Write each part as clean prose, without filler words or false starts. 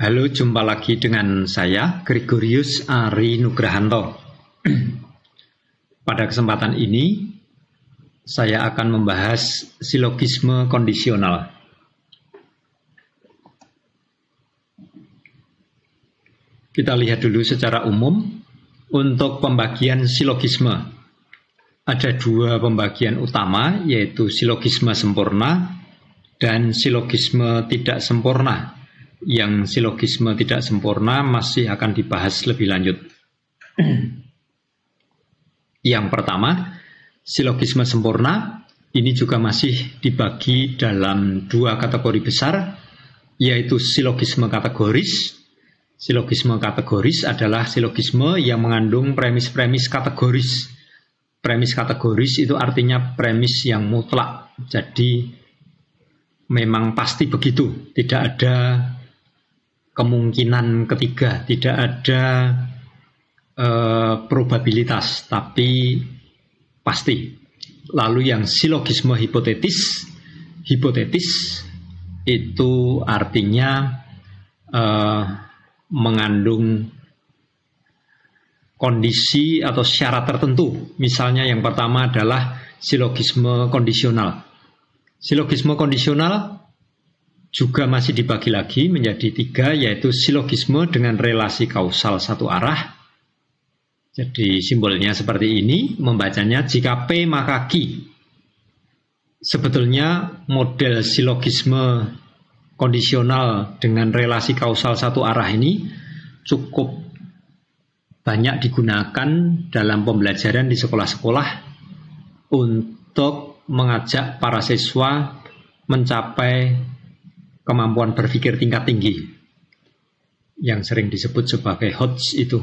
Halo, jumpa lagi dengan saya, Gregorius Ari Nugrahanto. Pada kesempatan ini, saya akan membahas silogisme kondisional. Kita lihat dulu secara umum, untuk pembagian silogisme. Ada dua pembagian utama, yaitu silogisme sempurna dan silogisme tidak sempurna. Yang silogisme tidak sempurna masih akan dibahas lebih lanjut. Yang pertama, silogisme sempurna ini juga masih dibagi dalam dua kategori besar, yaitu silogisme kategoris. Silogisme kategoris adalah silogisme yang mengandung premis-premis kategoris. Premis kategoris itu artinya premis yang mutlak. Jadi memang pasti begitu, tidak ada kemungkinan ketiga, tidak ada probabilitas, tapi pasti. Lalu yang silogisme hipotetis itu artinya mengandung kondisi atau syarat tertentu. Misalnya yang pertama adalah silogisme kondisional. Silogisme kondisional juga masih dibagi lagi menjadi tiga, yaitu silogisme dengan relasi kausal satu arah. Jadi simbolnya seperti ini, membacanya jika P maka Q. Sebetulnya model silogisme kondisional dengan relasi kausal satu arah ini cukup banyak digunakan dalam pembelajaran di sekolah-sekolah untuk mengajak para siswa mencapai kemampuan berpikir tingkat tinggi yang sering disebut sebagai HOTS itu.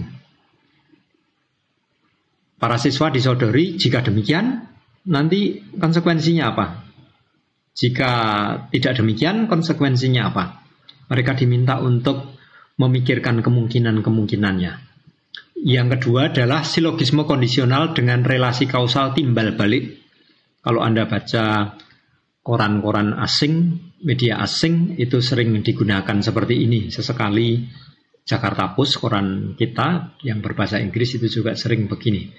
Para siswa disodori jika demikian nanti konsekuensinya apa? Jika tidak demikian konsekuensinya apa? Mereka diminta untuk memikirkan kemungkinan-kemungkinannya. Yang kedua adalah silogisme kondisional dengan relasi kausal timbal balik. Kalau Anda baca koran-koran asing, media asing itu sering digunakan seperti ini. Sesekali Jakarta Post, koran kita yang berbahasa Inggris itu juga sering begini.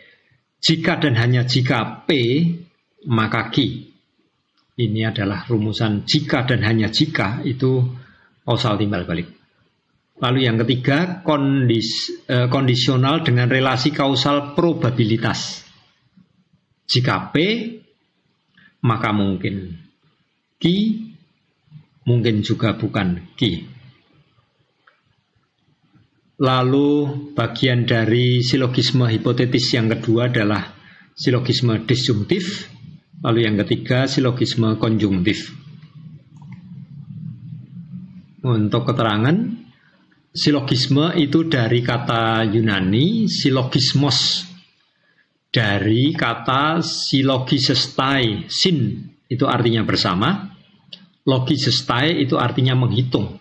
Jika dan hanya jika P, maka Q. Ini adalah rumusan jika dan hanya jika itu kausal timbal balik. Lalu yang ketiga, kondisional dengan relasi kausal probabilitas. Jika P, maka mungkin Q, mungkin juga bukan Q. Lalu bagian dari silogisme hipotetis yang kedua adalah silogisme disjungtif. Lalu yang ketiga silogisme konjungtif. Untuk keterangan, silogisme itu dari kata Yunani silogismos, dari kata silogisestai, sin itu artinya bersama, logisestai itu artinya menghitung.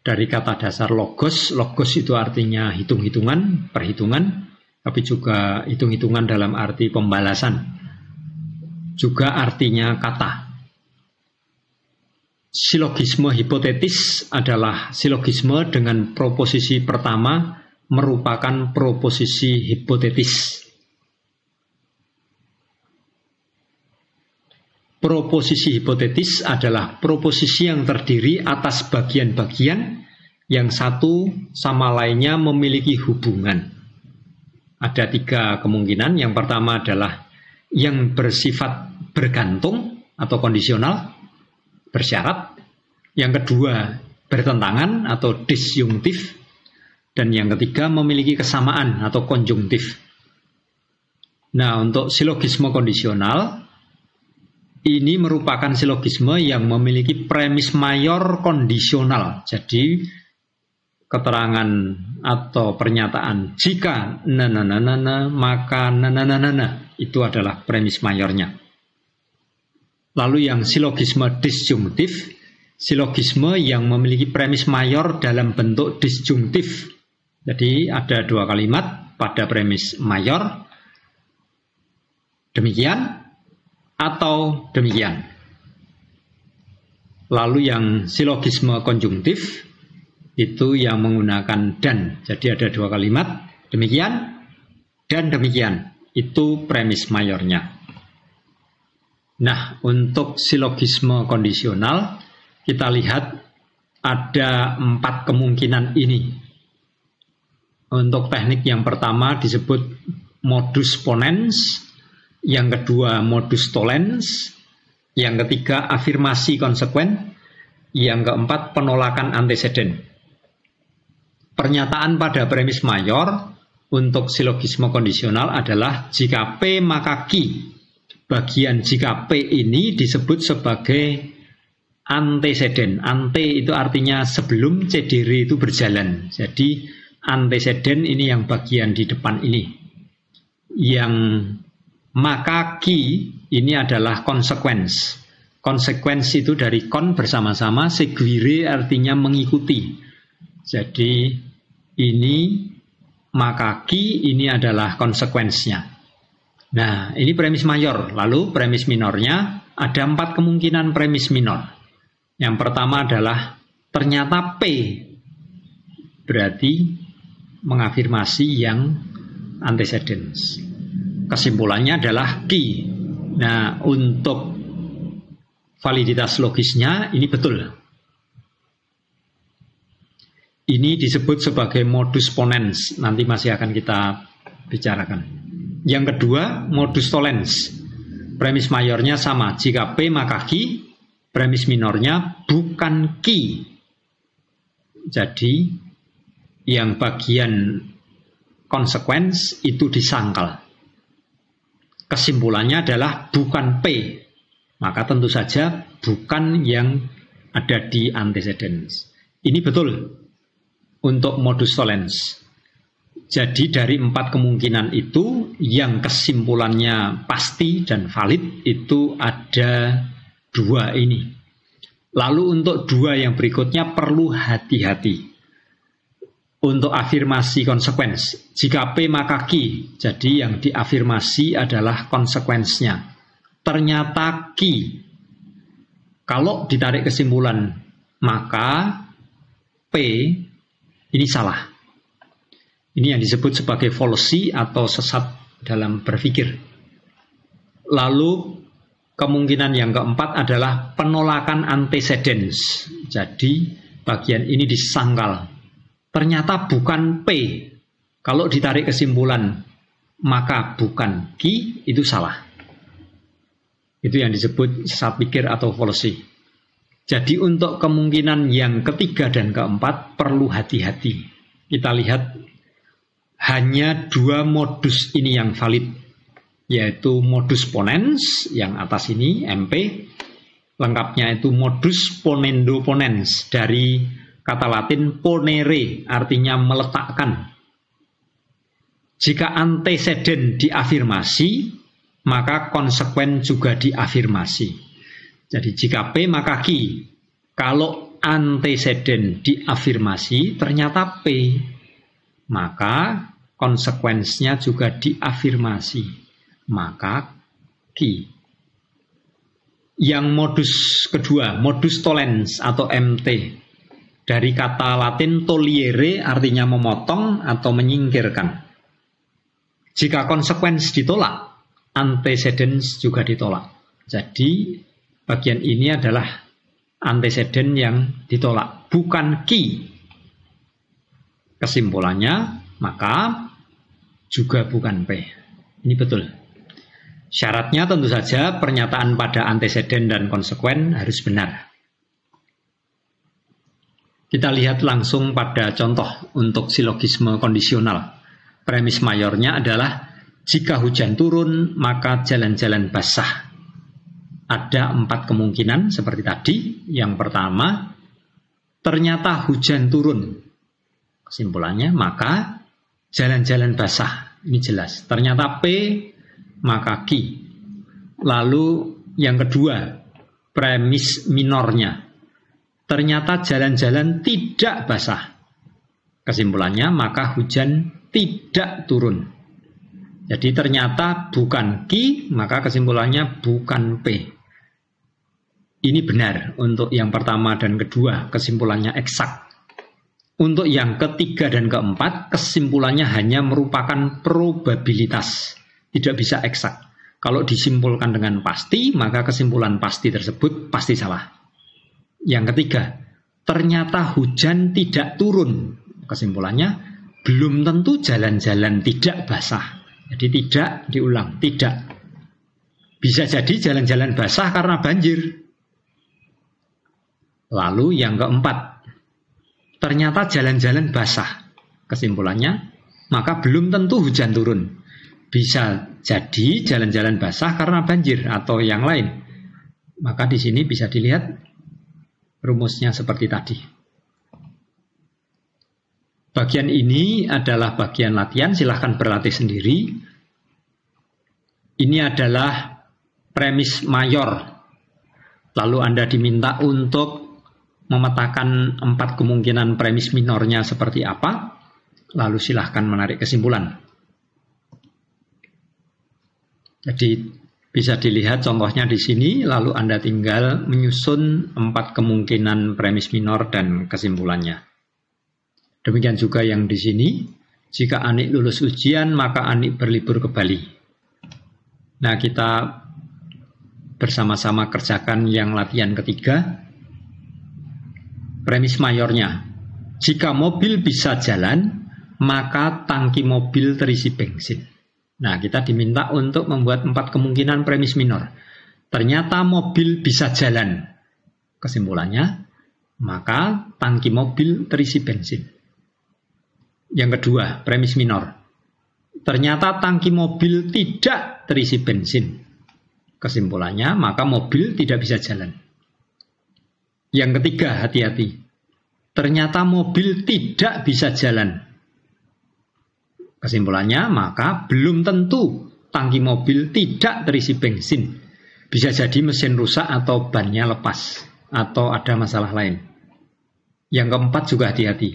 Dari kata dasar logos, logos itu artinya hitung-hitungan, perhitungan, tapi juga hitung-hitungan dalam arti pembalasan. Juga artinya kata. Silogisme hipotetis adalah silogisme dengan proposisi pertama merupakan proposisi hipotetis. Proposisi hipotetis adalah proposisi yang terdiri atas bagian-bagian yang satu sama lainnya memiliki hubungan. Ada tiga kemungkinan. Yang pertama adalah yang bersifat bergantung atau kondisional, bersyarat. Yang kedua bertentangan atau disjungtif. Dan yang ketiga memiliki kesamaan atau konjungtif. Nah, untuk silogisme kondisional, ini merupakan silogisme yang memiliki premis mayor kondisional. Jadi keterangan atau pernyataan jika maka itu adalah premis mayornya. Lalu yang silogisme disjungtif, silogisme yang memiliki premis mayor dalam bentuk disjungtif. Jadi ada dua kalimat pada premis mayor, demikian atau demikian. Lalu yang silogisme konjungtif itu yang menggunakan dan. Jadi ada dua kalimat, demikian dan demikian. Itu premis mayornya. Nah, untuk silogisme kondisional, kita lihat ada 4 kemungkinan ini. Untuk teknik yang pertama disebut modus ponens, yang kedua modus tollens, yang ketiga afirmasi konsekuen, yang keempat penolakan anteseden. Pernyataan pada premis mayor untuk silogisme kondisional adalah jika P maka Q. Bagian jika P ini disebut sebagai anteseden. Ante itu artinya sebelum cedere itu berjalan. Jadi anteseden ini yang bagian di depan ini. Yang maka Q ini adalah konsekuens. Konsekuens itu dari kon bersama-sama, seguire artinya mengikuti. Jadi ini maka Q ini adalah konsekuensnya. Nah, ini premis mayor. Lalu premis minornya ada 4 kemungkinan premis minor. Yang pertama adalah ternyata P berarti mengafirmasi yang antecedents. Kesimpulannya adalah Q. Nah, untuk validitas logisnya ini betul. Ini disebut sebagai modus ponens. Nanti masih akan kita bicarakan. Yang kedua, modus tollens. Premis mayornya sama. Jika P maka Q. Premis minornya bukan Q. Jadi, yang bagian konsekuens itu disangkal. Kesimpulannya adalah bukan P. Maka tentu saja bukan yang ada di antecedents. Ini betul untuk modus tollens. Jadi dari 4 kemungkinan itu yang kesimpulannya pasti dan valid itu ada 2 ini. Lalu untuk 2 yang berikutnya perlu hati-hati. Untuk afirmasi konsekuens, jika P maka Q, jadi yang diafirmasi adalah konsekuensnya. Ternyata Q. Kalau ditarik kesimpulan, maka P ini salah. Ini yang disebut sebagai fallacy atau sesat dalam berpikir. Lalu kemungkinan yang keempat adalah penolakan antecedents. Jadi bagian ini disangkal. Ternyata bukan P. Kalau ditarik kesimpulan, maka bukan Q, itu salah. Itu yang disebut sesat pikir atau fallacy. Jadi untuk kemungkinan yang ketiga dan keempat perlu hati-hati. Kita lihat hanya 2 modus ini yang valid, yaitu modus ponens yang atas ini MP, lengkapnya itu modus ponendo ponens dari kata Latin ponere, artinya meletakkan. Jika antecedent diafirmasi, maka konsekuen juga diafirmasi. Jadi jika P maka Q. Kalau antecedent diafirmasi ternyata P, maka konsekuensinya juga diafirmasi, maka Q. Yang modus kedua, modus tollens atau MT, dari kata Latin togliere artinya memotong atau menyingkirkan. Jika konsekuens ditolak, antecedents juga ditolak. Jadi bagian ini adalah antecedent yang ditolak, bukan Q. Kesimpulannya, maka juga bukan P. Ini betul. Syaratnya tentu saja pernyataan pada antecedent dan konsekuen harus benar. Kita lihat langsung pada contoh untuk silogisme kondisional. Premis mayornya adalah jika hujan turun maka jalan-jalan basah. Ada 4 kemungkinan seperti tadi. Yang pertama, ternyata hujan turun. Kesimpulannya, maka jalan-jalan basah. Ini jelas. Ternyata P, maka Q. Lalu yang kedua, premis minornya. Ternyata jalan-jalan tidak basah. Kesimpulannya, maka hujan tidak turun. Jadi ternyata bukan Q, maka kesimpulannya bukan P. Ini benar untuk yang pertama dan kedua, kesimpulannya eksak. Untuk yang ketiga dan keempat, kesimpulannya hanya merupakan probabilitas, tidak bisa eksak. Kalau disimpulkan dengan pasti, maka kesimpulan pasti tersebut pasti salah. Yang ketiga, ternyata hujan tidak turun. Kesimpulannya, belum tentu jalan-jalan tidak basah. Jadi tidak diulang, tidak. Bisa jadi jalan-jalan basah karena banjir. Lalu yang keempat, ternyata jalan-jalan basah. Kesimpulannya, maka belum tentu hujan turun. Bisa jadi jalan-jalan basah karena banjir atau yang lain. Maka di sini bisa dilihat rumusnya seperti tadi. Bagian ini adalah bagian latihan, silahkan berlatih sendiri. Ini adalah premis mayor. Lalu Anda diminta untuk memetakan 4 kemungkinan premis minornya seperti apa. Lalu silahkan menarik kesimpulan. Jadi bisa dilihat contohnya di sini, lalu Anda tinggal menyusun 4 kemungkinan premis minor dan kesimpulannya. Demikian juga yang di sini, jika Anik lulus ujian, maka Anik berlibur ke Bali. Nah, kita bersama-sama kerjakan yang latihan ketiga. Premis mayornya, jika mobil bisa jalan, maka tangki mobil terisi bensin. Nah, kita diminta untuk membuat 4 kemungkinan premis minor. Ternyata mobil bisa jalan. Kesimpulannya, maka tangki mobil terisi bensin. Yang kedua, premis minor. Ternyata tangki mobil tidak terisi bensin. Kesimpulannya, maka mobil tidak bisa jalan. Yang ketiga, hati-hati. Ternyata mobil tidak bisa jalan. Kesimpulannya, maka belum tentu tangki mobil tidak terisi bensin. Bisa jadi mesin rusak atau bannya lepas, atau ada masalah lain. Yang keempat juga hati-hati.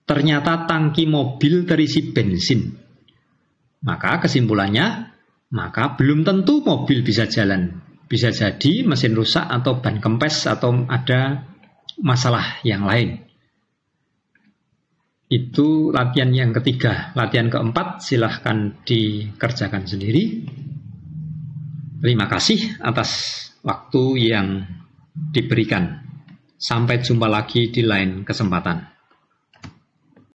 Ternyata tangki mobil terisi bensin. Maka kesimpulannya, maka belum tentu mobil bisa jalan. Bisa jadi mesin rusak atau ban kempes atau ada masalah yang lain. Itu latihan yang ketiga. Latihan keempat silahkan dikerjakan sendiri. Terima kasih atas waktu yang diberikan. Sampai jumpa lagi di lain kesempatan.